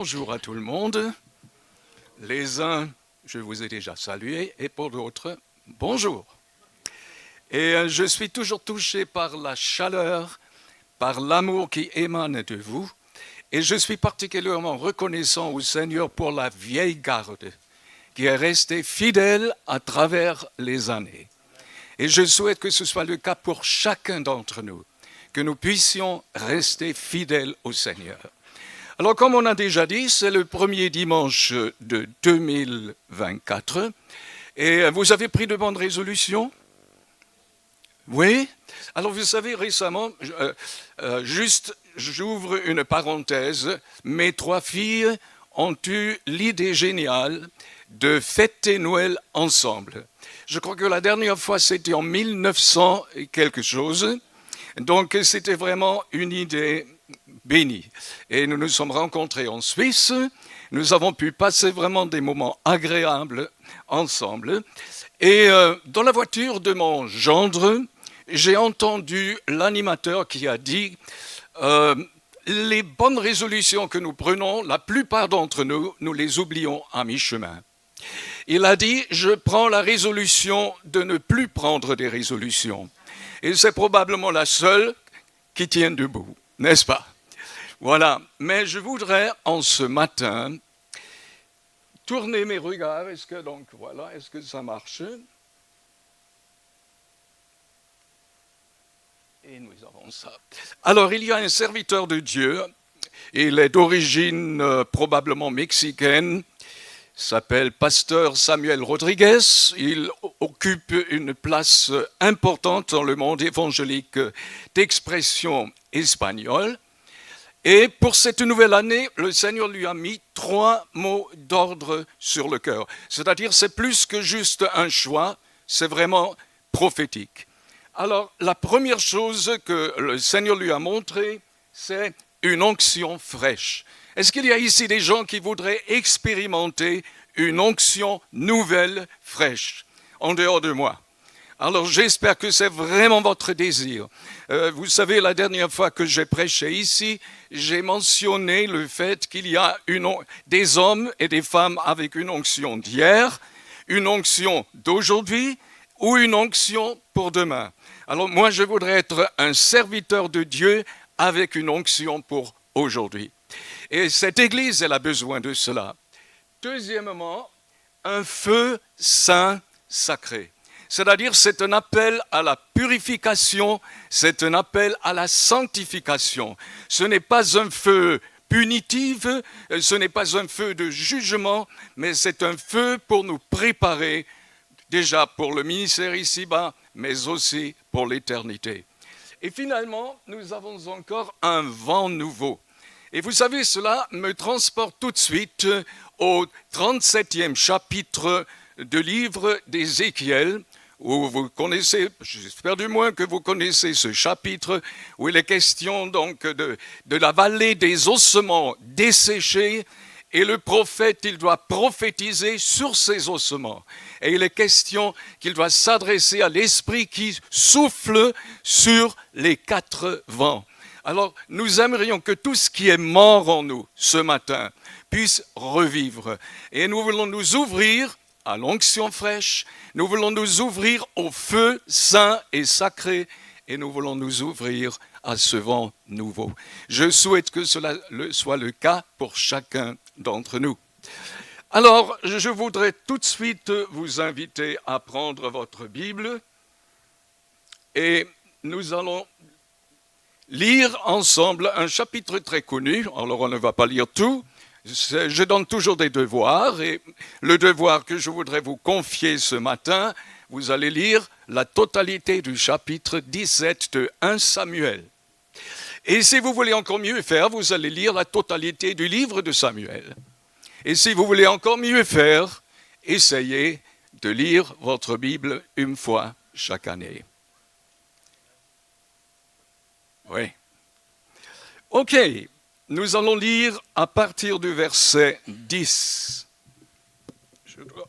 Bonjour à tout le monde. Les uns, je vous ai déjà salués, et pour d'autres, bonjour. Et je suis toujours touché par la chaleur, par l'amour qui émane de vous. Et je suis particulièrement reconnaissant au Seigneur pour la vieille garde qui est restée fidèle à travers les années. Et je souhaite que ce soit le cas pour chacun d'entre nous, que nous puissions rester fidèles au Seigneur. Alors, comme on a déjà dit, c'est le premier dimanche de 2024. Et vous avez pris de bonnes résolutions? Oui? Alors, vous savez, récemment, j'ouvre une parenthèse, mes 3 filles ont eu l'idée géniale de fêter Noël ensemble. Je crois que la dernière fois, c'était en 1900 et quelque chose. Donc, c'était vraiment une idée bénie. Et nous nous sommes rencontrés en Suisse. Nous avons pu passer vraiment des moments agréables ensemble. Et dans la voiture de mon gendre, j'ai entendu l'animateur qui a dit les bonnes résolutions que nous prenons, la plupart d'entre nous, nous les oublions à mi-chemin. Il a dit, je prends la résolution de ne plus prendre des résolutions. Et c'est probablement la seule qui tient debout, n'est-ce pas? Voilà, mais je voudrais en ce matin tourner mes regards. Est-ce que ça marche? Et nous avons ça. Alors, il y a un serviteur de Dieu, il est d'origine probablement mexicaine, s'appelle Pasteur Samuel Rodriguez. Il occupe une place importante dans le monde évangélique d'expression espagnole. Et pour cette nouvelle année, le Seigneur lui a mis 3 mots d'ordre sur le cœur. C'est-à-dire, c'est plus que juste un choix, c'est vraiment prophétique. Alors, la première chose que le Seigneur lui a montrée, c'est une onction fraîche. Est-ce qu'il y a ici des gens qui voudraient expérimenter une onction nouvelle, fraîche, en dehors de moi? Alors j'espère que c'est vraiment votre désir. Vous savez, la dernière fois que j'ai prêché ici, j'ai mentionné le fait qu'il y a des hommes et des femmes avec une onction d'hier, une onction d'aujourd'hui ou une onction pour demain. Alors moi, je voudrais être un serviteur de Dieu avec une onction pour aujourd'hui. Et cette Église, elle a besoin de cela. Deuxièmement, un feu saint sacré. C'est-à-dire, c'est un appel à la purification, c'est un appel à la sanctification. Ce n'est pas un feu punitif, ce n'est pas un feu de jugement, mais c'est un feu pour nous préparer déjà pour le ministère ici-bas, mais aussi pour l'éternité. Et finalement, nous avons encore un vent nouveau. Et vous savez, cela me transporte tout de suite au 37e chapitre du livre d'Ézéchiel, où vous connaissez, j'espère du moins que vous connaissez ce chapitre, où il est question donc de la vallée des ossements desséchés, et le prophète, il doit prophétiser sur ces ossements. Et il est question qu'il doit s'adresser à l'esprit qui souffle sur les 4 vents. Alors, nous aimerions que tout ce qui est mort en nous ce matin puisse revivre. Et nous voulons nous ouvrir à l'onction fraîche, nous voulons nous ouvrir au feu saint et sacré, et nous voulons nous ouvrir à ce vent nouveau. Je souhaite que cela soit le cas pour chacun d'entre nous. Alors, je voudrais tout de suite vous inviter à prendre votre Bible, et nous allons lire ensemble un chapitre très connu. Alors, on ne va pas lire tout. Je donne toujours des devoirs, et le devoir que je voudrais vous confier ce matin, vous allez lire la totalité du chapitre 17 de 1 Samuel. Et si vous voulez encore mieux faire, vous allez lire la totalité du livre de Samuel. Et si vous voulez encore mieux faire, essayez de lire votre Bible une fois chaque année. Oui. OK. Nous allons lire à partir du verset 10. Je dois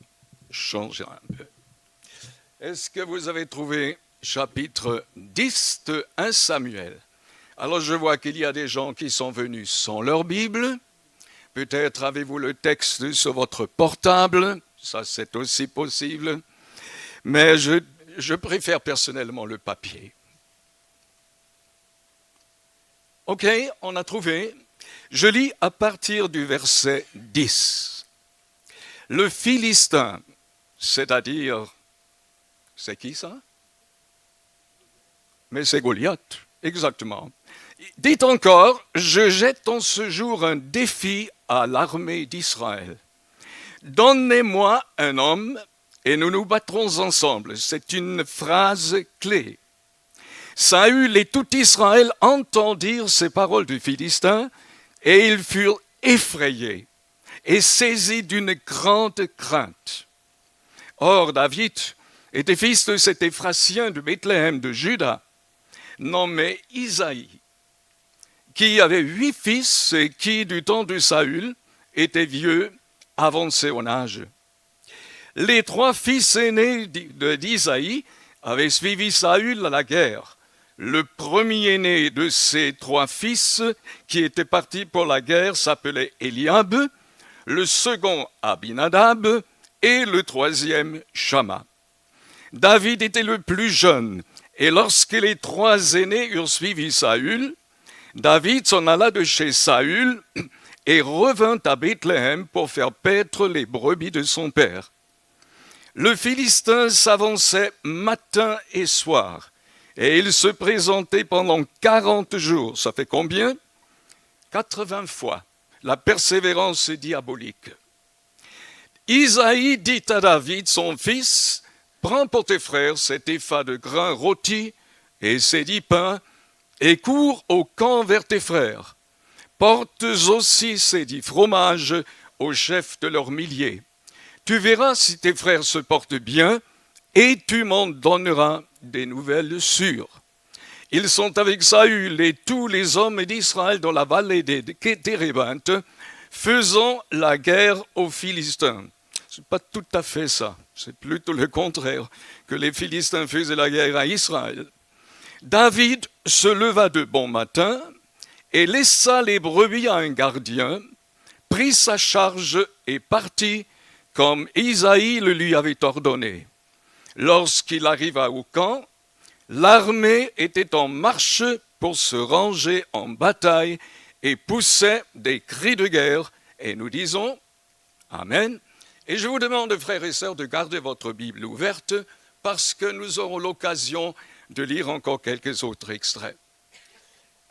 changer un peu. Est-ce que vous avez trouvé chapitre 10 de 1 Samuel? Alors je vois qu'il y a des gens qui sont venus sans leur Bible. Peut-être avez-vous le texte sur votre portable, ça c'est aussi possible, mais je préfère personnellement le papier. Ok, on a trouvé. Je lis à partir du verset 10. Le Philistin, c'est-à-dire, c'est qui ça? Mais c'est Goliath, exactement. Dit encore, je jette en ce jour un défi à l'armée d'Israël. Donnez-moi un homme et nous nous battrons ensemble. C'est une phrase clé. Saül et tout Israël entendirent ces paroles du Philistin et ils furent effrayés et saisis d'une grande crainte. Or, David était fils de cet Éphratien de Bethléem de Juda, nommé Isaïe, qui avait 8 fils et qui, du temps de Saül, était vieux, avancé en âge. Les 3 fils aînés d'Isaïe avaient suivi Saül à la guerre. Le premier-né de ces 3 fils qui étaient partis pour la guerre s'appelait Eliab, le second Abinadab et le troisième Shama. David était le plus jeune, et lorsque les 3 aînés eurent suivi Saül, David s'en alla de chez Saül et revint à Bethléem pour faire paître les brebis de son père. Le Philistin s'avançait matin et soir, et il se présentait pendant 40 jours. Ça fait combien? 80 fois. La persévérance est diabolique. Isaïe dit à David, son fils, « Prends pour tes frères cet épha de grains rôtis et ces 10 pains, et cours au camp vers tes frères. Porte aussi ces 10 fromages au chef de leurs milliers. Tu verras si tes frères se portent bien, et tu m'en donneras des nouvelles sûres. » Ils sont avec Saül et tous les hommes d'Israël dans la vallée des Térébintes, faisant la guerre aux Philistins. Ce n'est pas tout à fait ça, c'est plutôt le contraire, que les Philistins faisaient la guerre à Israël. David se leva de bon matin et laissa les brebis à un gardien, prit sa charge et partit comme Isaïe le lui avait ordonné. Lorsqu'il arriva au camp, l'armée était en marche pour se ranger en bataille et poussait des cris de guerre. Et nous disons Amen. Et je vous demande, frères et sœurs, de garder votre Bible ouverte parce que nous aurons l'occasion de lire encore quelques autres extraits.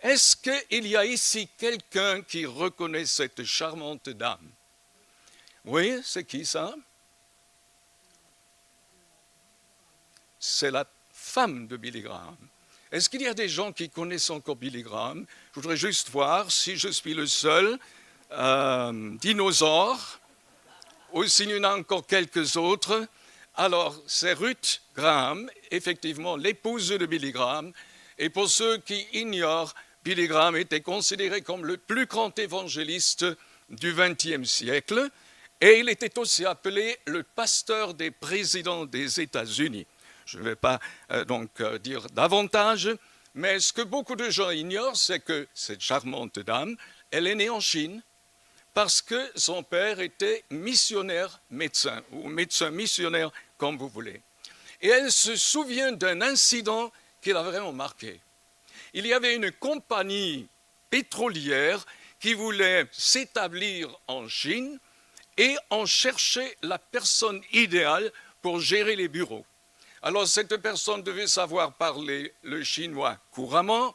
Est-ce qu'il y a ici quelqu'un qui reconnaît cette charmante dame? Oui, c'est qui ça? C'est la femme de Billy Graham. Est-ce qu'il y a des gens qui connaissent encore Billy Graham? Je voudrais juste voir si je suis le seul dinosaure ou s'il y en a encore quelques autres. Alors, c'est Ruth Graham, effectivement l'épouse de Billy Graham. Et pour ceux qui ignorent, Billy Graham était considéré comme le plus grand évangéliste du XXe siècle. Et il était aussi appelé le pasteur des présidents des États-Unis. Je ne vais pas dire davantage, mais ce que beaucoup de gens ignorent, c'est que cette charmante dame, elle est née en Chine parce que son père était missionnaire médecin, ou médecin missionnaire, comme vous voulez. Et elle se souvient d'un incident qui l'a vraiment marqué. Il y avait une compagnie pétrolière qui voulait s'établir en Chine et en cherchait la personne idéale pour gérer les bureaux. Alors cette personne devait savoir parler le chinois couramment,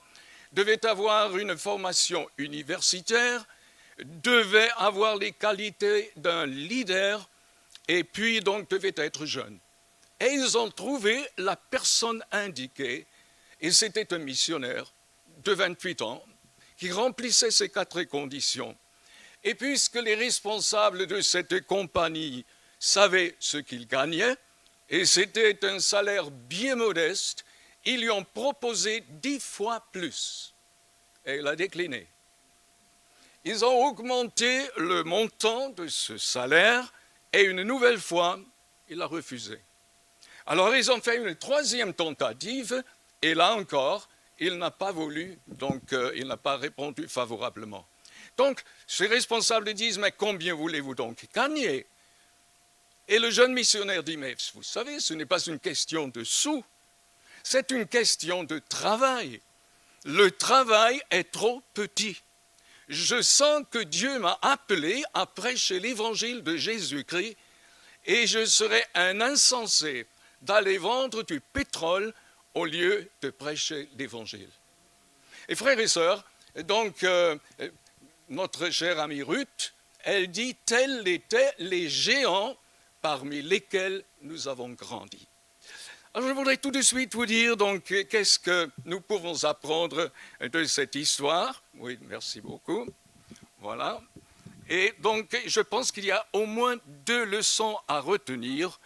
devait avoir une formation universitaire, devait avoir les qualités d'un leader et puis donc devait être jeune. Et ils ont trouvé la personne indiquée et c'était un missionnaire de 28 ans qui remplissait ces 4 conditions. Et puisque les responsables de cette compagnie savaient ce qu'ils gagnaient, et c'était un salaire bien modeste, ils lui ont proposé 10 fois plus. Et il a décliné. Ils ont augmenté le montant de ce salaire et une nouvelle fois, il a refusé. Alors ils ont fait une 3e tentative et là encore, il n'a pas voulu, donc il n'a pas répondu favorablement. Donc, ces responsables disent, mais combien voulez-vous donc gagner? Et le jeune missionnaire dit, mais vous savez, ce n'est pas une question de sous, c'est une question de travail. Le travail est trop petit. Je sens que Dieu m'a appelé à prêcher l'évangile de Jésus-Christ et je serais un insensé d'aller vendre du pétrole au lieu de prêcher l'évangile. Et frères et sœurs, donc notre chère amie Ruth, elle dit, tels étaient les géants parmi lesquels nous avons grandi. Alors je voudrais tout de suite vous dire donc qu'est-ce que nous pouvons apprendre de cette histoire. Oui, merci beaucoup. Voilà. Et donc je pense qu'il y a au moins 2 leçons à retenir.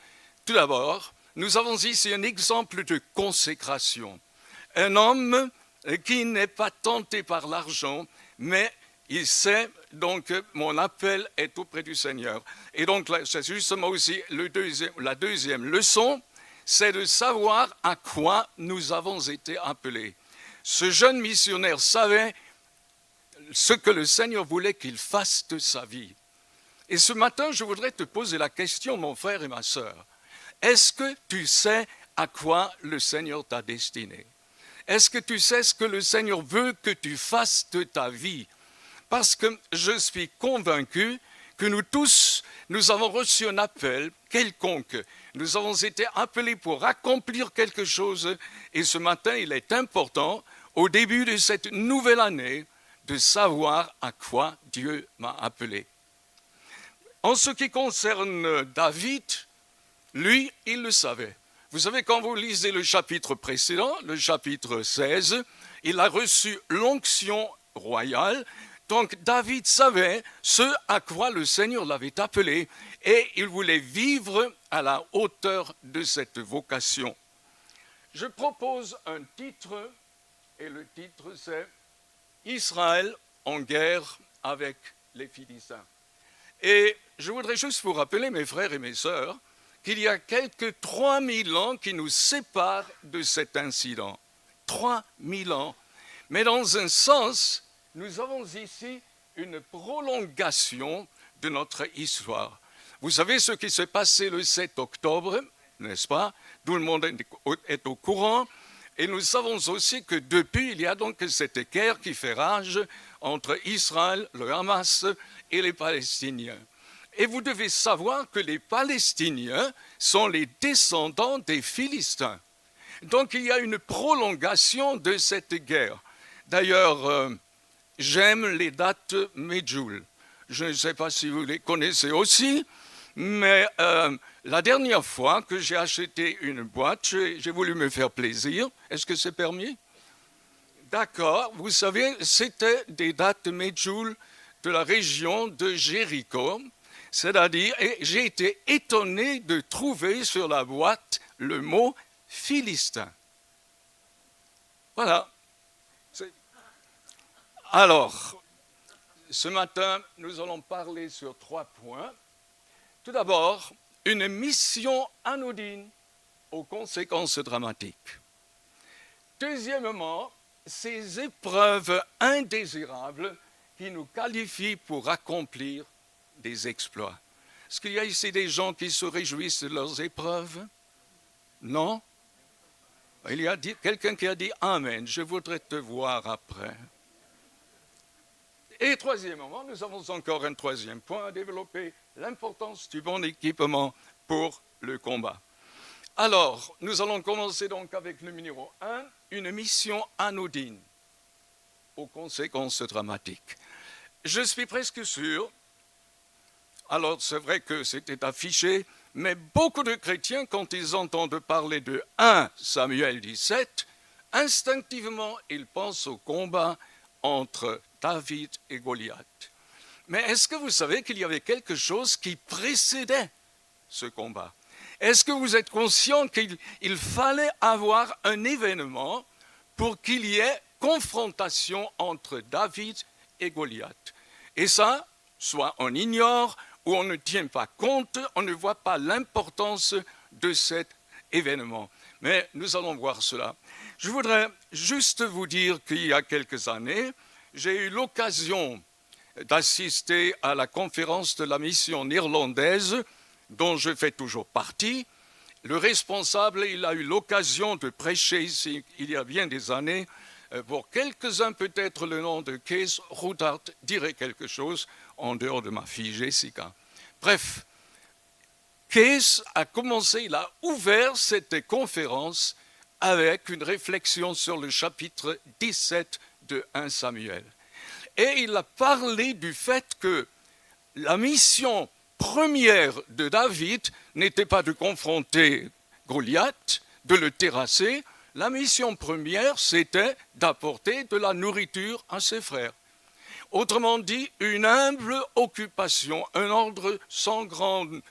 Tout d'abord, nous avons ici un exemple de consécration. Un homme qui n'est pas tenté par l'argent, mais il sait donc mon appel est auprès du Seigneur. Et donc c'est justement aussi la deuxième leçon, c'est de savoir à quoi nous avons été appelés. Ce jeune missionnaire savait ce que le Seigneur voulait qu'il fasse de sa vie. Et ce matin, je voudrais te poser la question, mon frère et ma sœur. Est-ce que tu sais à quoi le Seigneur t'a destiné? Est-ce que tu sais ce que le Seigneur veut que tu fasses de ta vie? Parce que je suis convaincu que nous tous, nous avons reçu un appel quelconque. Nous avons été appelés pour accomplir quelque chose. Et ce matin, il est important, au début de cette nouvelle année, de savoir à quoi Dieu m'a appelé. En ce qui concerne David, lui, il le savait. Vous savez, quand vous lisez le chapitre précédent, le chapitre 16, il a reçu l'onction royale. Donc David savait ce à quoi le Seigneur l'avait appelé et il voulait vivre à la hauteur de cette vocation. Je propose un titre et le titre c'est « Israël en guerre avec les Philistins ». Et je voudrais juste vous rappeler, mes frères et mes sœurs, qu'il y a quelques 3000 ans qui nous séparent de cet incident. 3000 ans. Mais dans un sens, nous avons ici une prolongation de notre histoire. Vous savez ce qui s'est passé le 7 octobre, n'est-ce pas? Tout le monde est au courant. Et nous savons aussi que depuis, il y a donc cette guerre qui fait rage entre Israël, le Hamas et les Palestiniens. Et vous devez savoir que les Palestiniens sont les descendants des Philistins. Donc il y a une prolongation de cette guerre. D'ailleurs, j'aime les dates Medjool. Je ne sais pas si vous les connaissez aussi, mais la dernière fois que j'ai acheté une boîte, j'ai voulu me faire plaisir. Est-ce que c'est permis? D'accord. Vous savez, c'était des dates Medjool de la région de Jéricho. C'est-à-dire, et j'ai été étonné de trouver sur la boîte le mot philistin. Voilà. Alors, ce matin, nous allons parler sur 3 points. Tout d'abord, une mission anodine aux conséquences dramatiques. Deuxièmement, ces épreuves indésirables qui nous qualifient pour accomplir des exploits. Est-ce qu'il y a ici des gens qui se réjouissent de leurs épreuves? Non? Il y a quelqu'un qui a dit « Amen, je voudrais te voir après ». Et troisièmement, nous avons encore un troisième point à développer, l'importance du bon équipement pour le combat. Alors, nous allons commencer donc avec le numéro 1, une mission anodine aux conséquences dramatiques. Je suis presque sûr, alors c'est vrai que c'était affiché, mais beaucoup de chrétiens, quand ils entendent parler de 1 Samuel 17, instinctivement, ils pensent au combat entre David et Goliath. Mais est-ce que vous savez qu'il y avait quelque chose qui précédait ce combat? Est-ce que vous êtes conscient qu'il fallait avoir un événement pour qu'il y ait confrontation entre David et Goliath? Et ça, soit on ignore ou on ne tient pas compte, on ne voit pas l'importance de cet événement. Mais nous allons voir cela. Je voudrais juste vous dire qu'il y a quelques années, j'ai eu l'occasion d'assister à la conférence de la mission néerlandaise, dont je fais toujours partie. Le responsable, il a eu l'occasion de prêcher ici il y a bien des années. Pour quelques-uns, peut-être le nom de Kees Routard dirait quelque chose, en dehors de ma fille Jessica. Bref, Kees a commencé, il a ouvert cette conférence avec une réflexion sur le chapitre 17 de 1 Samuel. Et il a parlé du fait que la mission première de David n'était pas de confronter Goliath, de le terrasser. La mission première, c'était d'apporter de la nourriture à ses frères. Autrement dit, une humble occupation, un ordre sans grande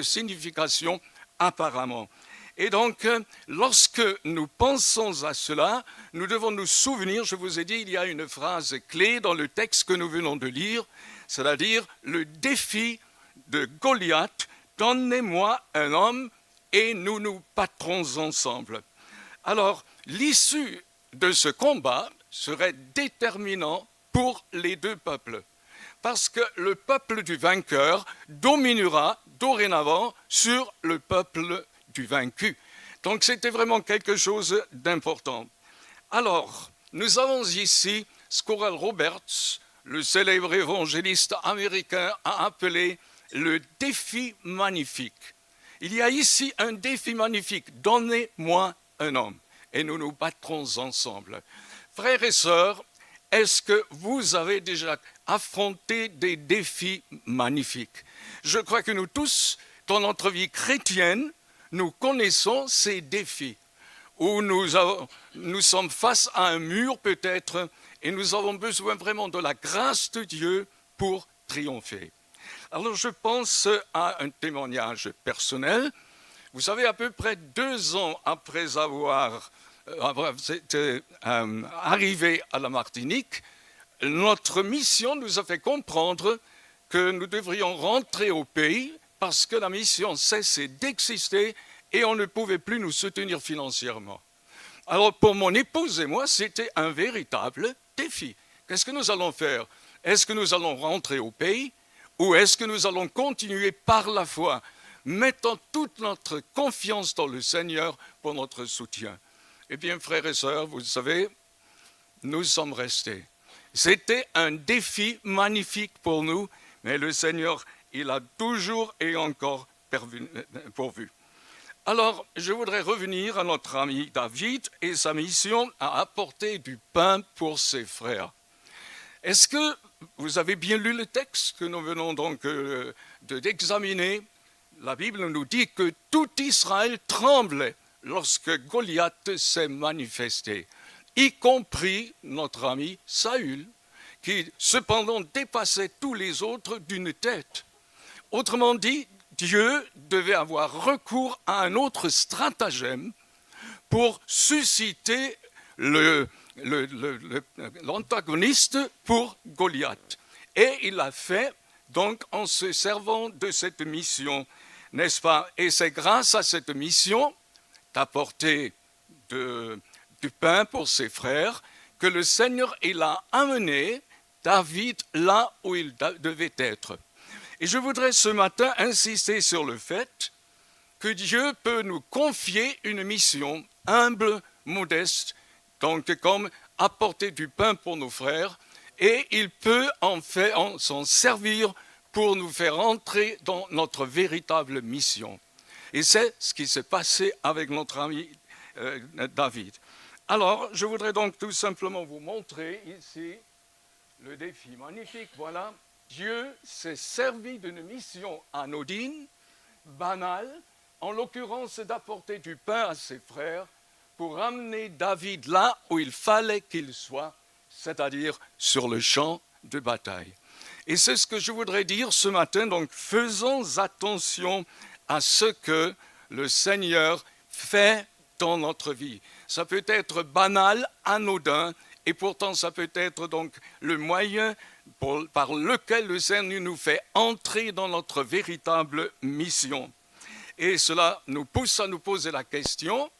signification apparemment. Et donc, lorsque nous pensons à cela, nous devons nous souvenir, je vous ai dit, il y a une phrase clé dans le texte que nous venons de lire, c'est-à-dire le défi de Goliath, donnez-moi un homme et nous nous battrons ensemble. Alors, l'issue de ce combat serait déterminant pour les deux peuples, parce que le peuple du vainqueur dominera dorénavant sur le peuple du vaincu. Donc c'était vraiment quelque chose d'important. Alors, nous avons ici ce qu'Oral Roberts, le célèbre évangéliste américain, a appelé le défi magnifique. Il y a ici un défi magnifique. Donnez-moi un homme et nous nous battrons ensemble. Frères et sœurs, est-ce que vous avez déjà affronté des défis magnifiques? Je crois que nous tous, dans notre vie chrétienne, nous connaissons ces défis où nous sommes face à un mur peut-être et nous avons besoin vraiment de la grâce de Dieu pour triompher. Alors je pense à un témoignage personnel. Vous savez, à peu près 2 ans après avoir arrivé à la Martinique, notre mission nous a fait comprendre que nous devrions rentrer au pays parce que la mission cessait d'exister et on ne pouvait plus nous soutenir financièrement. Alors pour mon épouse et moi, c'était un véritable défi. Qu'est-ce que nous allons faire? Est-ce que nous allons rentrer au pays ou est-ce que nous allons continuer par la foi, mettant toute notre confiance dans le Seigneur pour notre soutien? Eh bien, frères et sœurs, vous savez, nous sommes restés. C'était un défi magnifique pour nous, mais le Seigneur, il a toujours et encore pourvu. Alors, je voudrais revenir à notre ami David et sa mission à apporter du pain pour ses frères. Est-ce que vous avez bien lu le texte que nous venons donc d'examiner? La Bible nous dit que tout Israël tremblait lorsque Goliath s'est manifesté, y compris notre ami Saül, qui cependant dépassait tous les autres d'une tête. Autrement dit, Dieu devait avoir recours à un autre stratagème pour susciter l'antagoniste pour Goliath. Et il l'a fait donc en se servant de cette mission, n'est-ce pas? Et c'est grâce à cette mission d'apporter du pain pour ses frères que le Seigneur il a amené David là où il devait être. Et je voudrais ce matin insister sur le fait que Dieu peut nous confier une mission humble, modeste, donc comme apporter du pain pour nos frères, et il peut s'en servir pour nous faire entrer dans notre véritable mission. Et c'est ce qui s'est passé avec notre ami David. Alors, je voudrais donc tout simplement vous montrer ici le défi magnifique. Voilà, Dieu s'est servi d'une mission anodine, banale, en l'occurrence d'apporter du pain à ses frères pour amener David là où il fallait qu'il soit, c'est-à-dire sur le champ de bataille. Et c'est ce que je voudrais dire ce matin, donc faisons attention à ce que le Seigneur fait dans notre vie. Ça peut être banal, anodin, et pourtant ça peut être donc le moyen par lequel le Seigneur nous fait entrer dans notre véritable mission. Et cela nous pousse à nous poser la question,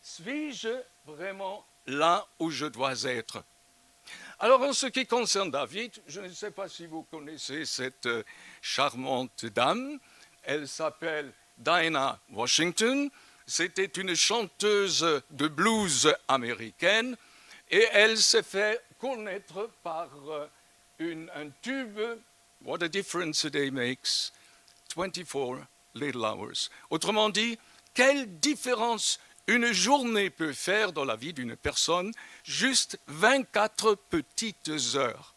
suis-je vraiment là où je dois être? Alors, en ce qui concerne David, je ne sais pas si vous connaissez cette charmante dame. Elle s'appelle Dinah Washington. C'était une chanteuse de blues américaine et elle s'est fait connaître par un tube, What a difference a day makes, 24 little hours. Autrement dit, quelle différence une journée peut faire dans la vie d'une personne, juste 24 petites heures.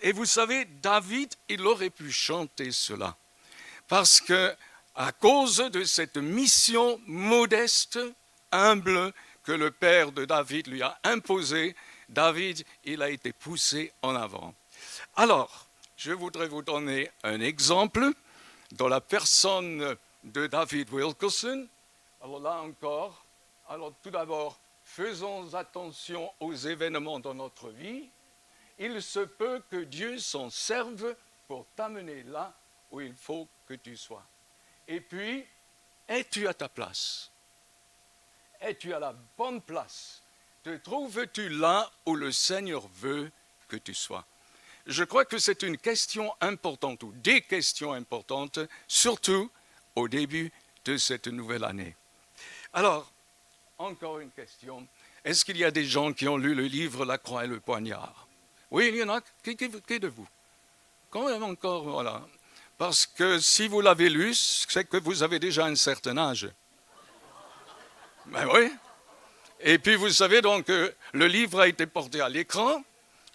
Et vous savez, David, il aurait pu chanter cela. Parce que, à cause de cette mission modeste, humble, que le père de David lui a imposée, David, il a été poussé en avant. Alors, je voudrais vous donner un exemple dans la personne de David Wilkerson. Alors là encore, tout d'abord, faisons attention aux événements dans notre vie. Il se peut que Dieu s'en serve pour t'amener là où il faut que tu sois. Et puis, es-tu à ta place? Es-tu à la bonne place? Te trouves-tu là où le Seigneur veut que tu sois? Je crois que c'est une question importante, ou des questions importantes, surtout au début de cette nouvelle année. Alors, encore une question. Est-ce qu'il y a des gens qui ont lu le livre La Croix et le Poignard? Oui, il y en a. Qui de vous? Quand même encore, voilà. Parce que si vous l'avez lu, c'est que vous avez déjà un certain âge. Ben oui. Et puis vous savez donc que le livre a été porté à l'écran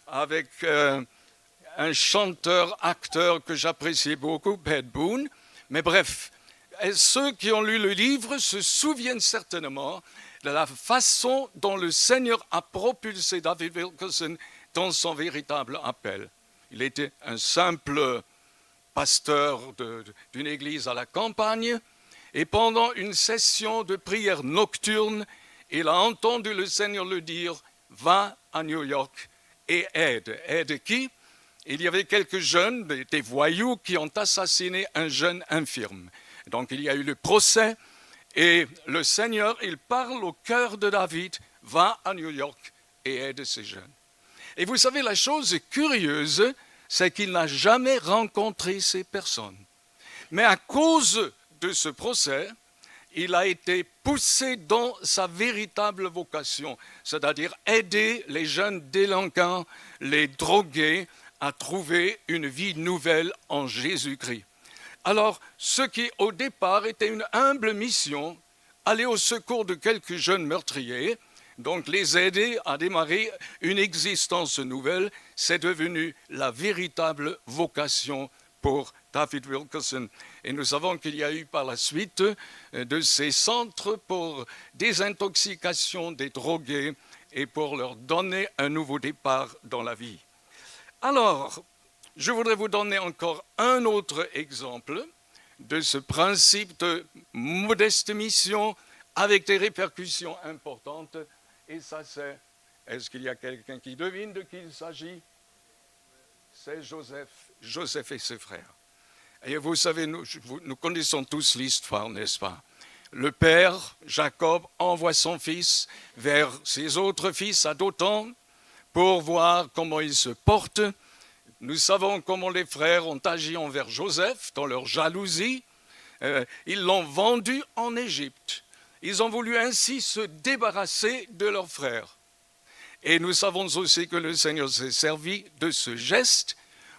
avec un chanteur-acteur que j'appréciais beaucoup, Pat Boone. Mais bref, ceux qui ont lu le livre se souviennent certainement de la façon dont le Seigneur a propulsé David Wilkerson dans son véritable appel. Il était un simple pasteur d'une église à la campagne, et pendant une session de prière nocturne, il a entendu le Seigneur lui dire « Va à New York et aide ». Aide qui? Il y avait quelques jeunes, des voyous, qui ont assassiné un jeune infirme. Donc il y a eu le procès, et le Seigneur, il parle au cœur de David, va à New York et aide ces jeunes. Et vous savez, la chose curieuse, c'est qu'il n'a jamais rencontré ces personnes. Mais à cause de ce procès, il a été poussé dans sa véritable vocation, c'est-à-dire aider les jeunes délinquants, les drogués, à trouver une vie nouvelle en Jésus-Christ. Alors, ce qui au départ était une humble mission, aller au secours de quelques jeunes meurtriers, donc les aider à démarrer une existence nouvelle, c'est devenu la véritable vocation pour David Wilkerson. Et nous savons qu'il y a eu par la suite de ces centres pour désintoxication des drogués et pour leur donner un nouveau départ dans la vie. Alors, je voudrais vous donner encore un autre exemple de ce principe de modeste mission avec des répercussions importantes. Et ça, c'est, est-ce qu'il y a quelqu'un qui devine de qui il s'agit? C'est Joseph et ses frères. Et vous savez, nous connaissons tous l'histoire, n'est-ce pas? Le père, Jacob, envoie son fils vers ses autres fils à Dothan pour voir comment ils se portent. Nous savons comment les frères ont agi envers Joseph dans leur jalousie. Ils l'ont vendu en Égypte. Ils ont voulu ainsi se débarrasser de leurs frères. Et nous savons aussi que le Seigneur s'est servi de ce geste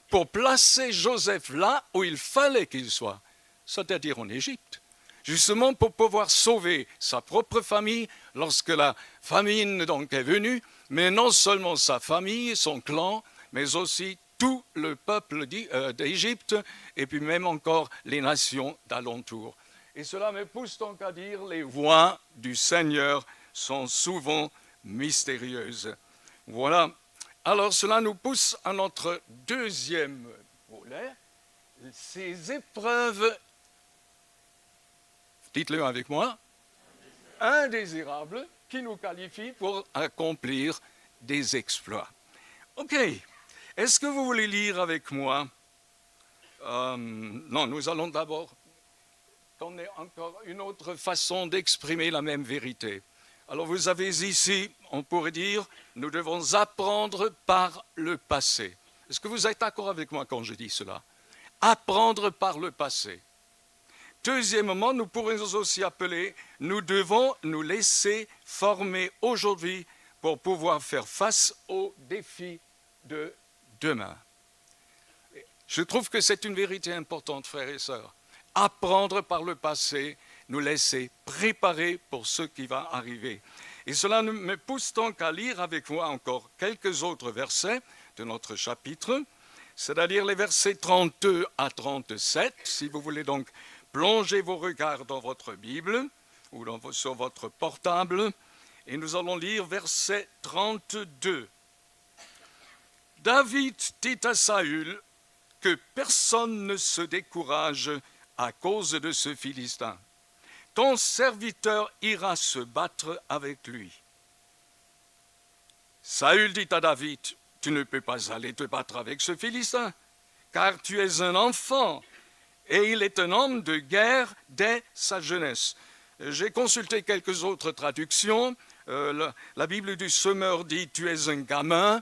pour placer Joseph là où il fallait qu'il soit, c'est-à-dire en Égypte, justement pour pouvoir sauver sa propre famille lorsque la famine donc est venue, mais non seulement sa famille, son clan, mais aussi tout le peuple d'Égypte et puis même encore les nations d'alentour. Et cela me pousse donc à dire les voies du Seigneur sont souvent mystérieuses. Voilà. Alors cela nous pousse à notre deuxième volet, ces épreuves, dites-le avec moi, indésirables qui nous qualifient pour accomplir des exploits. Ok, est-ce que vous voulez lire avec moi? Non, nous allons d'abord donner encore une autre façon d'exprimer la même vérité. Alors vous avez ici, on pourrait dire, nous devons apprendre par le passé. Est-ce que vous êtes d'accord avec moi quand je dis cela? Apprendre par le passé. Deuxièmement, nous pourrions aussi appeler, nous devons nous laisser former aujourd'hui pour pouvoir faire face aux défis de demain. Je trouve que c'est une vérité importante, frères et sœurs. Apprendre par le passé, nous laisser préparer pour ce qui va arriver. Et cela me pousse donc à lire avec moi encore quelques autres versets de notre chapitre, c'est-à-dire les versets 32 à 37, si vous voulez donc plonger vos regards dans votre Bible ou sur votre portable, et nous allons lire verset 32. David dit à Saül que personne ne se décourage à cause de ce Philistin. Ton serviteur ira se battre avec lui. Saül dit à David, tu ne peux pas aller te battre avec ce Philistin, car tu es un enfant, et il est un homme de guerre dès sa jeunesse. J'ai consulté quelques autres traductions. La Bible du Semeur dit, tu es un gamin,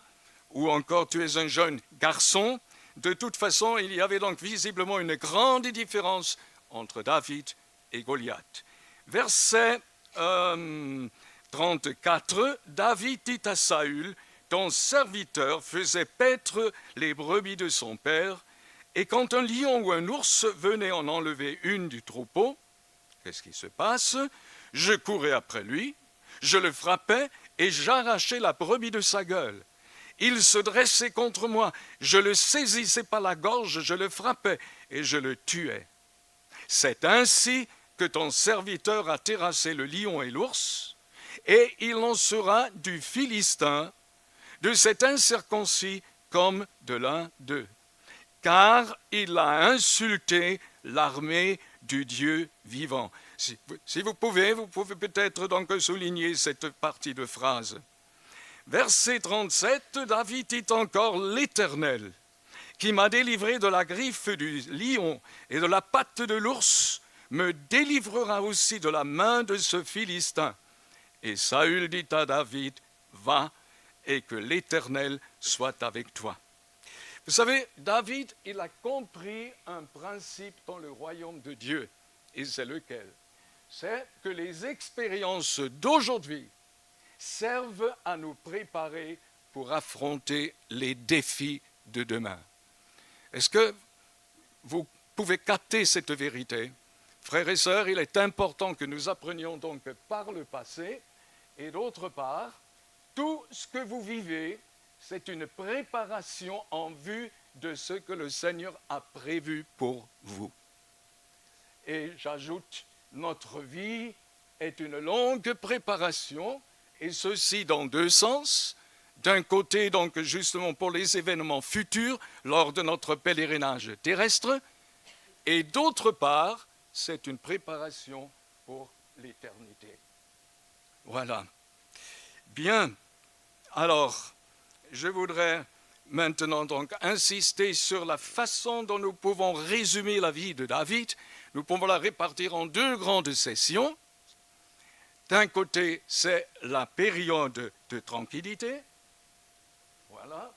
ou encore tu es un jeune garçon. De toute façon, il y avait donc visiblement une grande différence entre David et Goliath. Verset 34, David dit à Saül, ton serviteur faisait paître les brebis de son père, et quand un lion ou un ours venait en enlever une du troupeau, qu'est-ce qui se passe? Je courais après lui, je le frappais et j'arrachais la brebis de sa gueule. Il se dressait contre moi, je le saisissais par la gorge, je le frappais et je le tuais. C'est ainsi que ton serviteur a terrassé le lion et l'ours, et il en sera du Philistin, de cet incirconcis comme de l'un d'eux. Car il a insulté l'armée du Dieu vivant. Si vous pouvez peut-être donc souligner cette partie de phrase. Verset 37, David dit encore l'Éternel, qui m'a délivré de la griffe du lion et de la patte de l'ours, me délivrera aussi de la main de ce Philistin. Et Saül dit à David, va, et que l'Éternel soit avec toi. Vous savez, David, il a compris un principe dans le royaume de Dieu. Et c'est lequel? C'est que les expériences d'aujourd'hui servent à nous préparer pour affronter les défis de demain. Est-ce que vous pouvez capter cette vérité? Frères et sœurs, il est important que nous apprenions donc par le passé, et d'autre part, tout ce que vous vivez, c'est une préparation en vue de ce que le Seigneur a prévu pour vous. Et j'ajoute, notre vie est une longue préparation, et ceci dans deux sens. D'un côté, donc, justement pour les événements futurs lors de notre pèlerinage terrestre, et d'autre part, c'est une préparation pour l'éternité. Voilà. Bien. Alors, je voudrais maintenant donc insister sur la façon dont nous pouvons résumer la vie de David. Nous pouvons la répartir en deux grandes sessions. D'un côté, c'est la période de tranquillité. Voilà.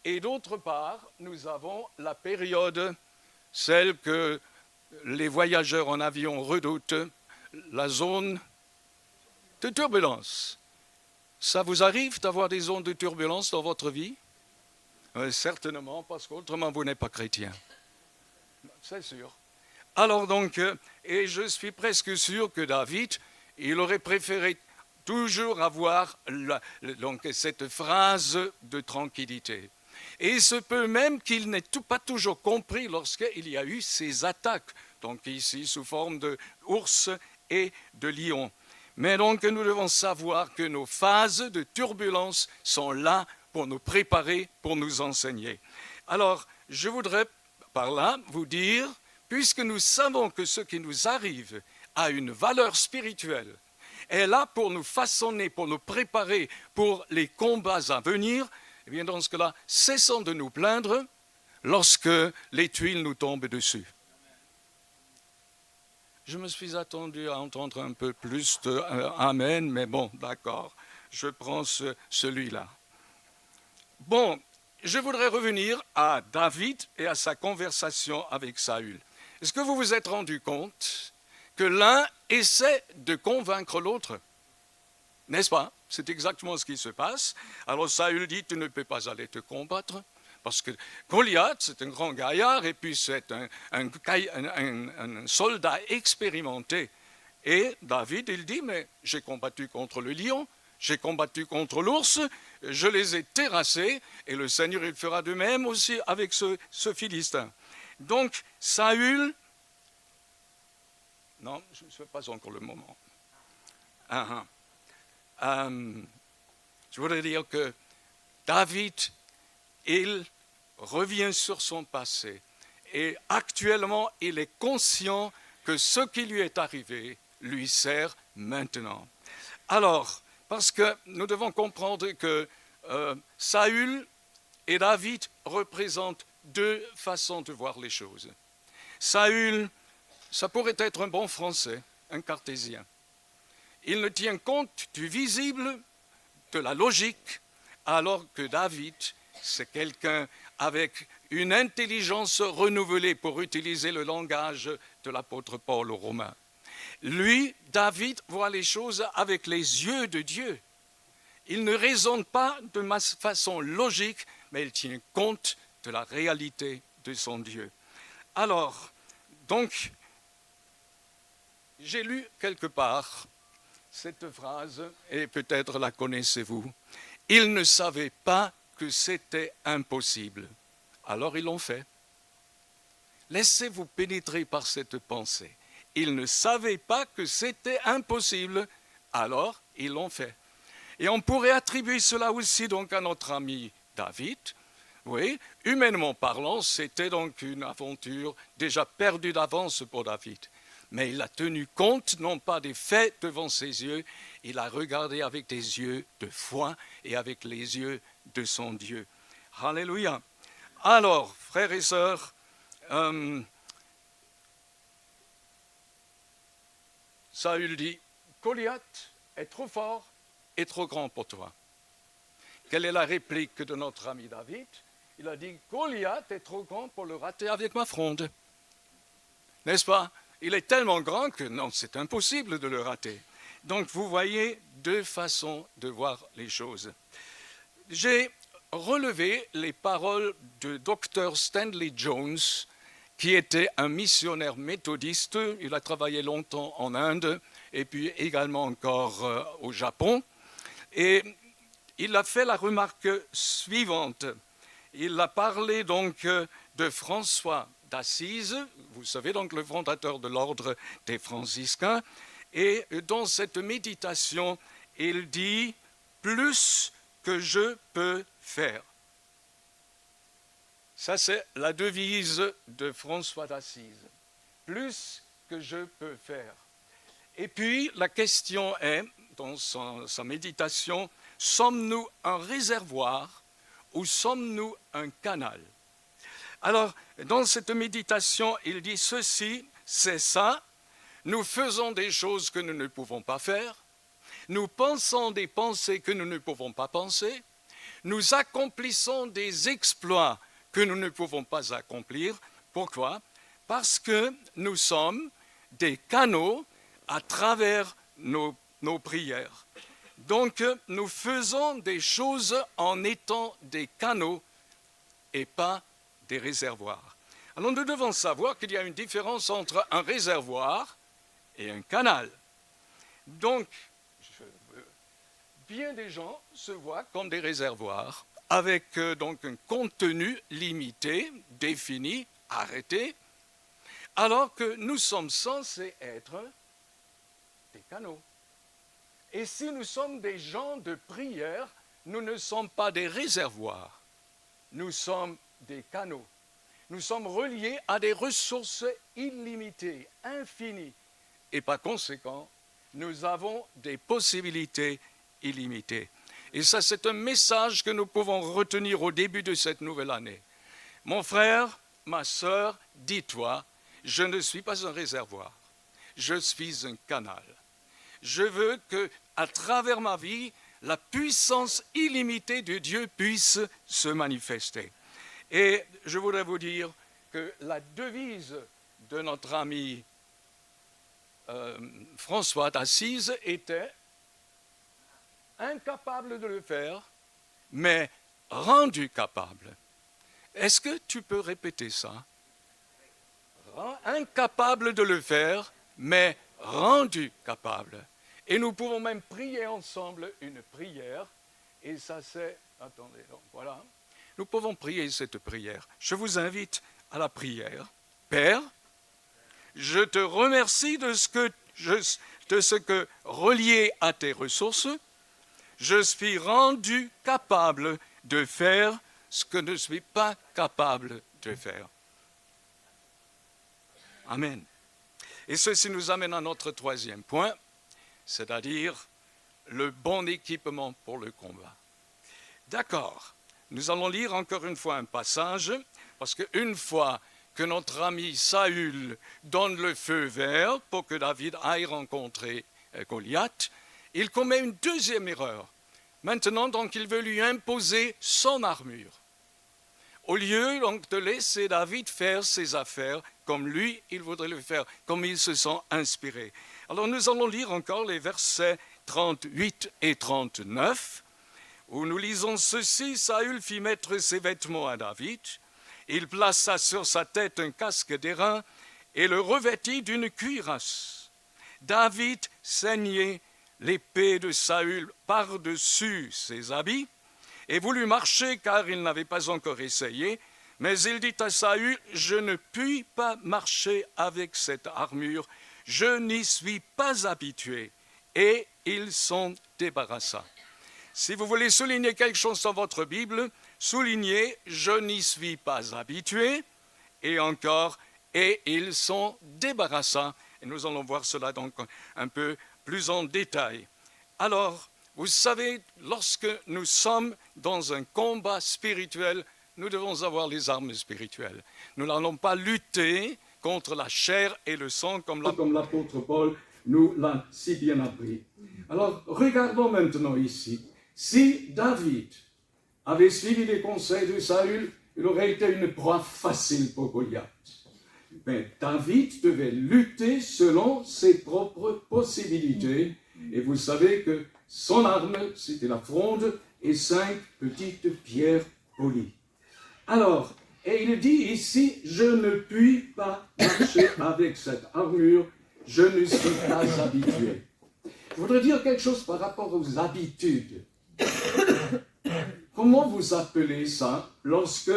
Et d'autre part, nous avons la période, celle que les voyageurs en avion redoutent, la zone de turbulence. Ça vous arrive d'avoir des zones de turbulence dans votre vie? Certainement, parce qu'autrement vous n'êtes pas chrétien. C'est sûr. Alors donc, et je suis presque sûr que David, il aurait préféré toujours avoir donc cette phrase de tranquillité. Et il se peut même qu'il n'ait pas toujours compris lorsqu'il y a eu ces attaques, donc ici sous forme d'ours et de lion. Mais donc nous devons savoir que nos phases de turbulence sont là pour nous préparer, pour nous enseigner. Alors, je voudrais par là vous dire, puisque nous savons que ce qui nous arrive a une valeur spirituelle, est là pour nous façonner, pour nous préparer pour les combats à venir, eh bien dans ce cas-là, cessons de nous plaindre lorsque les tuiles nous tombent dessus. Je me suis attendu à entendre un peu plus de Amen, mais bon, d'accord, je prends celui-là. Bon, je voudrais revenir à David et à sa conversation avec Saül. Est-ce que vous vous êtes rendu compte que l'un essaie de convaincre l'autre? N'est-ce pas? C'est exactement ce qui se passe. Alors Saül dit, tu ne peux pas aller te combattre, parce que Goliath, c'est un grand gaillard, et puis c'est un soldat expérimenté. Et David, il dit, mais j'ai combattu contre le lion, j'ai combattu contre l'ours, je les ai terrassés, et le Seigneur, il fera de même aussi avec ce Philistin. Donc, Saül, non, ce n'est pas encore le moment. Je voudrais dire que David, il revient sur son passé, et actuellement, il est conscient que ce qui lui est arrivé lui sert maintenant. Alors, parce que nous devons comprendre que Saül et David représentent deux façons de voir les choses. Saül, ça pourrait être un bon Français, un cartésien. Il ne tient compte du visible, de la logique, alors que David, c'est quelqu'un avec une intelligence renouvelée, pour utiliser le langage de l'apôtre Paul aux Romains. Lui, David, voit les choses avec les yeux de Dieu. Il ne raisonne pas de façon logique, mais il tient compte de la réalité de son Dieu. Alors, donc, j'ai lu quelque part cette phrase, et peut-être la connaissez-vous. Ils ne savaient pas que c'était impossible. Alors ils l'ont fait. Laissez-vous pénétrer par cette pensée. Ils ne savaient pas que c'était impossible. Alors ils l'ont fait. Et on pourrait attribuer cela aussi donc à notre ami David. Oui, humainement parlant, c'était donc une aventure déjà perdue d'avance pour David. Mais il a tenu compte, non pas des faits devant ses yeux, il a regardé avec des yeux de foi et avec les yeux de son Dieu. Alléluia. Alors, frères et sœurs, Saül dit, Goliath est trop fort et trop grand pour toi. Quelle est la réplique de notre ami David? Il a dit, Goliath est trop grand pour le rater avec ma fronde. N'est-ce pas? Il est tellement grand que non, c'est impossible de le rater. Donc vous voyez deux façons de voir les choses. J'ai relevé les paroles de Dr. Stanley Jones, qui était un missionnaire méthodiste. Il a travaillé longtemps en Inde et puis également encore au Japon. Et il a fait la remarque suivante. Il a parlé donc de François d'Assise, vous savez donc le fondateur de l'ordre des franciscains, et dans cette méditation, il dit « plus que je peux faire ». Ça, c'est la devise de François d'Assise. Plus que je peux faire. Et puis, la question est, dans sa méditation, sommes-nous un réservoir ou sommes-nous un canal? Alors, dans cette méditation, il dit ceci, c'est ça, nous faisons des choses que nous ne pouvons pas faire, nous pensons des pensées que nous ne pouvons pas penser, nous accomplissons des exploits que nous ne pouvons pas accomplir. Pourquoi? Parce que nous sommes des canaux à travers nos prières. Donc, nous faisons des choses en étant des canaux et pas des réservoirs. Alors, nous devons savoir qu'il y a une différence entre un réservoir et un canal. Donc, bien des gens se voient comme des réservoirs avec donc un contenu limité, défini, arrêté, alors que nous sommes censés être des canaux. Et si nous sommes des gens de prière, nous ne sommes pas des réservoirs, nous sommes des canaux. Nous sommes reliés à des ressources illimitées, infinies, et par conséquent, nous avons des possibilités illimitées. Et ça, c'est un message que nous pouvons retenir au début de cette nouvelle année. Mon frère, ma sœur, dis-toi, je ne suis pas un réservoir. je suis un canal. Je veux que, à travers ma vie, la puissance illimitée de Dieu puisse se manifester. Et je voudrais vous dire que la devise de notre ami François d'Assise était incapable de le faire, mais rendu capable. Est-ce que tu peux répéter ça? Incapable de le faire, mais rendu capable. Et nous pouvons même prier ensemble une prière. Et ça c'est... Attendez, donc voilà. Nous pouvons prier cette prière. Je vous invite à la prière. Père, je te remercie de ce que relié à tes ressources, je suis rendu capable de faire ce que je ne suis pas capable de faire. Amen. Et ceci nous amène à notre troisième point, c'est-à-dire le bon équipement pour le combat. D'accord, nous allons lire encore une fois un passage, parce qu'une fois que notre ami Saül donne le feu vert pour que David aille rencontrer Goliath, il commet une deuxième erreur. Maintenant, donc, il veut lui imposer son armure. Au lieu donc de laisser David faire ses affaires comme lui, il voudrait le faire, comme il se sent inspiré. Alors nous allons lire encore les versets 38 et 39, où nous lisons ceci. Saül fit mettre ses vêtements à David, il plaça sur sa tête un casque d'airain et le revêtit d'une cuirasse. David ceignait l'épée de Saül par-dessus ses habits et voulut marcher car il n'avait pas encore essayé, mais il dit à Saül, je ne puis pas marcher avec cette armure, je n'y suis pas habitué. Et il s'en débarrassa. Si vous voulez souligner quelque chose dans votre Bible, soulignez, je n'y suis pas habitué, et encore, et il s'en débarrassa. Et nous allons voir cela donc un peu plus en détail. Alors, vous savez, lorsque nous sommes dans un combat spirituel, nous devons avoir les armes spirituelles. Nous n'allons pas lutter contre la chair et le sang comme l'apôtre Paul nous l'a si bien appris. Alors, regardons maintenant ici. Si David avait suivi les conseils de Saül, il aurait été une proie facile pour Goliath. Mais David devait lutter selon ses propres possibilités. Et vous savez que son arme, c'était la fronde et 5 petites pierres polies. Alors, et il dit ici, je ne puis pas marcher avec cette armure, je ne suis pas habitué. Je voudrais dire quelque chose par rapport aux habitudes. Comment vous appelez ça lorsque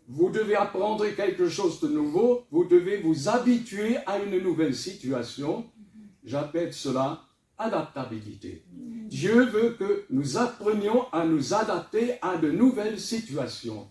vous devez apprendre quelque chose de nouveau, vous devez vous habituer à une nouvelle situation? J'appelle cela adaptabilité. Dieu veut que nous apprenions à nous adapter à de nouvelles situations.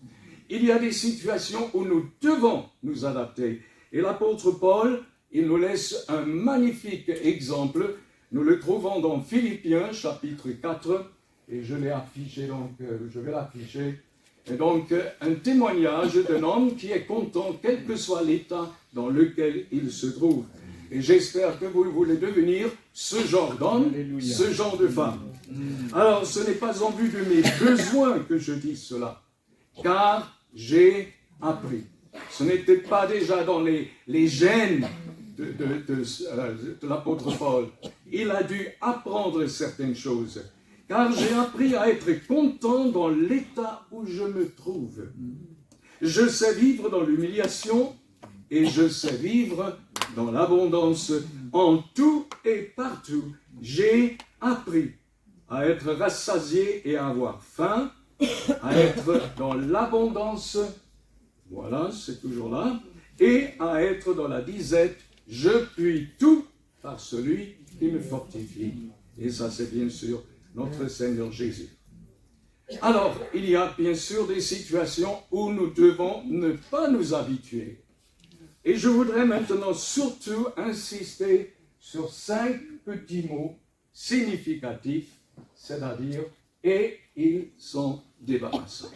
Il y a des situations où nous devons nous adapter. Et l'apôtre Paul, il nous laisse un magnifique exemple. Nous le trouvons dans Philippiens, chapitre 4, et je l'ai affiché, donc je vais l'afficher. Et donc, un témoignage d'un homme qui est content, quel que soit l'état dans lequel il se trouve. Et j'espère que vous voulez devenir ce genre d'homme, ce genre de femme. Alors, ce n'est pas en vue de mes besoins que je dis cela, car j'ai appris. Ce n'était pas déjà dans les gènes de l'apôtre Paul. Il a dû apprendre certaines choses. Car j'ai appris à être content dans l'état où je me trouve. Je sais vivre dans l'humiliation et je sais vivre dans l'abondance. En tout et partout, j'ai appris à être rassasié et à avoir faim, à être dans l'abondance, voilà, c'est toujours là, et à être dans la disette, je puis tout par celui qui me fortifie. Et ça, c'est bien sûr notre Seigneur Jésus. Alors, il y a bien sûr des situations où nous devons ne pas nous habituer. Et je voudrais maintenant surtout insister sur 5 petits mots significatifs, c'est-à-dire « et ils sont débarrassés ».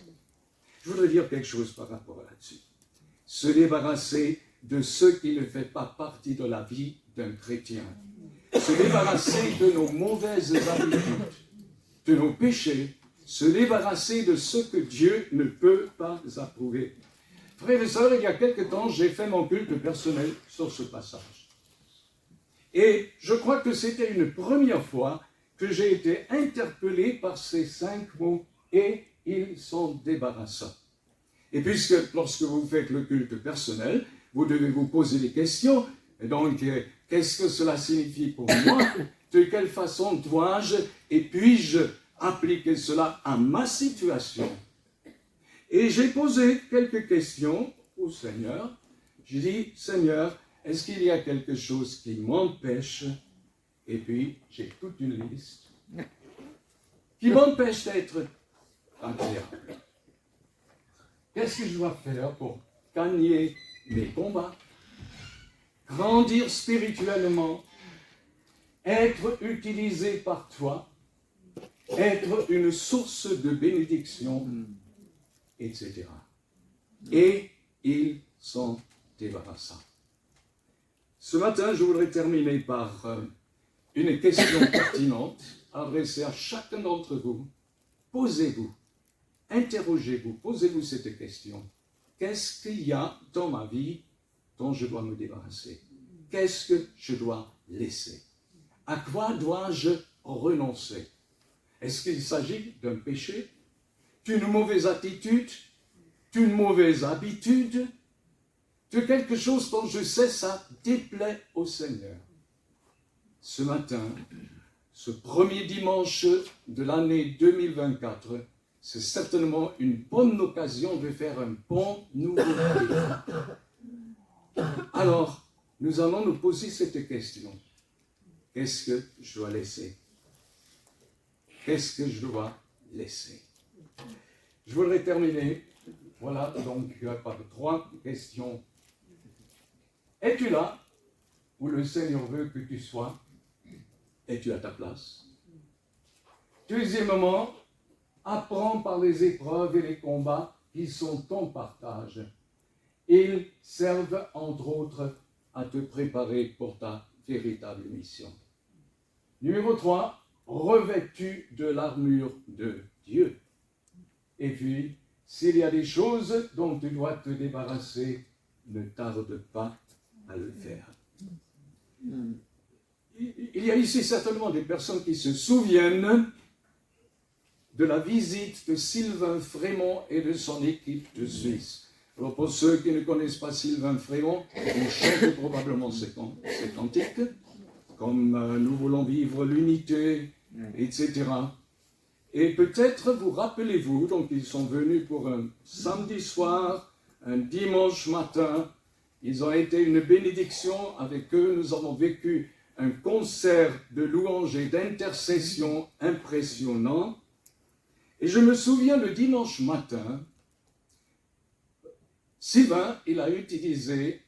Je voudrais dire quelque chose par rapport là-dessus. Se débarrasser de ce qui ne fait pas partie de la vie d'un chrétien. Se débarrasser de nos mauvaises habitudes, de nos péchés, se débarrasser de ce que Dieu ne peut pas approuver. Frères et sœurs, il y a quelque temps, j'ai fait mon culte personnel sur ce passage. Et je crois que c'était une première fois que j'ai été interpellé par ces 5 mots « et ils sont débarrassants ». Et puisque lorsque vous faites le culte personnel, vous devez vous poser des questions. Et donc, qu'est-ce que cela signifie pour moi? De quelle façon dois-je et puis-je appliquer cela à ma situation? Et j'ai posé quelques questions au Seigneur. J'ai dit, Seigneur, est-ce qu'il y a quelque chose qui m'empêche? Et puis, j'ai toute une liste qui m'empêche d'être agréable. Qu'est-ce que je dois faire pour gagner mes combats, grandir spirituellement, être utilisé par toi, être une source de bénédiction, etc. Et ils sont débarrassants. Ce matin, je voudrais terminer par une question pertinente adressée à chacun d'entre vous. Posez-vous, interrogez-vous, posez-vous cette question. Qu'est-ce qu'il y a dans ma vie dont je dois me débarrasser? Qu'est-ce que je dois laisser? À quoi dois-je renoncer? Est-ce qu'il s'agit d'un péché, d'une mauvaise attitude, d'une mauvaise habitude, de quelque chose dont je sais ça déplaît au Seigneur? Ce matin, ce premier dimanche de l'année 2024, c'est certainement une bonne occasion de faire un bon nouveau début. Alors, nous allons nous poser cette question. Qu'est-ce que je dois laisser? Qu'est-ce que je dois laisser? Je voudrais terminer, voilà, donc par 3 questions. Es-tu là où le Seigneur veut que tu sois? Es-tu à ta place? Deuxièmement, apprends par les épreuves et les combats qui sont ton partage. Ils servent entre autres à te préparer pour ta véritable mission. Numéro 3, revêtu de l'armure de Dieu. Et puis, s'il y a des choses dont tu dois te débarrasser, ne tarde pas à le faire. Il y a ici certainement des personnes qui se souviennent de la visite de Sylvain Frémont et de son équipe de Suisse. Alors pour ceux qui ne connaissent pas Sylvain Frémont, on chante probablement ces cantiques, comme nous voulons vivre l'unité, etc. Et peut-être vous rappelez-vous, donc ils sont venus pour un samedi soir, un dimanche matin, ils ont été une bénédiction avec eux, nous avons vécu un concert de louanges et d'intercession impressionnant. Et je me souviens le dimanche matin, Sylvain, il a utilisé,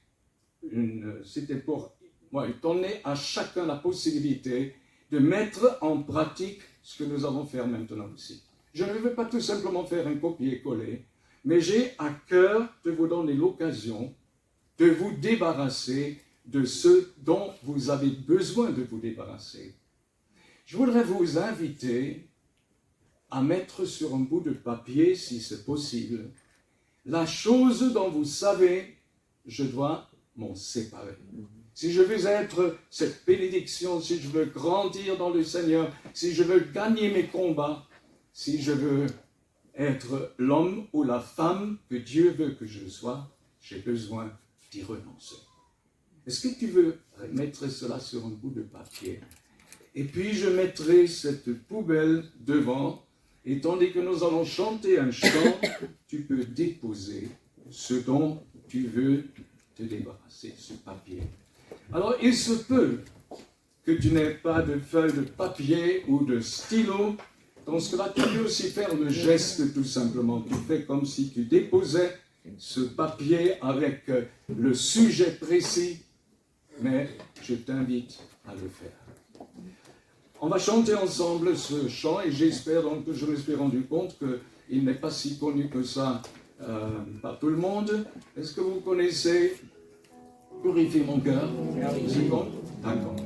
c'était pour donner à chacun la possibilité de mettre en pratique ce que nous allons faire maintenant ici. Je ne veux pas tout simplement faire un copier-coller, mais j'ai à cœur de vous donner l'occasion de vous débarrasser de ce dont vous avez besoin de vous débarrasser. Je voudrais vous inviter à mettre sur un bout de papier, si c'est possible, la chose dont vous savez, je dois m'en séparer. Si je veux être cette bénédiction, si je veux grandir dans le Seigneur, si je veux gagner mes combats, si je veux être l'homme ou la femme que Dieu veut que je sois, j'ai besoin d'y renoncer. Est-ce que tu veux mettre cela sur un bout de papier? Et puis je mettrai cette poubelle devant, et tandis que nous allons chanter un chant, tu peux déposer ce dont tu veux te débarrasser, ce papier. Alors il se peut que tu n'aies pas de feuille de papier ou de stylo. Dans ce cas-là, tu peux aussi faire le geste tout simplement. Tu fais comme si tu déposais ce papier avec le sujet précis, mais je t'invite à le faire. On va chanter ensemble ce chant et j'espère donc que je me suis rendu compte qu'il n'est pas si connu que ça par tout le monde. Est-ce que vous connaissez Purifier mon cœur. C'est bon? D'accord.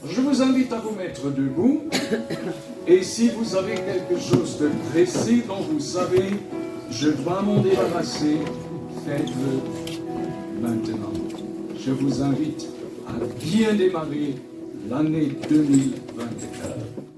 Je vous invite à vous mettre debout. Et si vous avez quelque chose de précis dont vous savez, je dois m'en débarrasser, faites-le maintenant. Je vous invite à bien démarrer l'année 2020.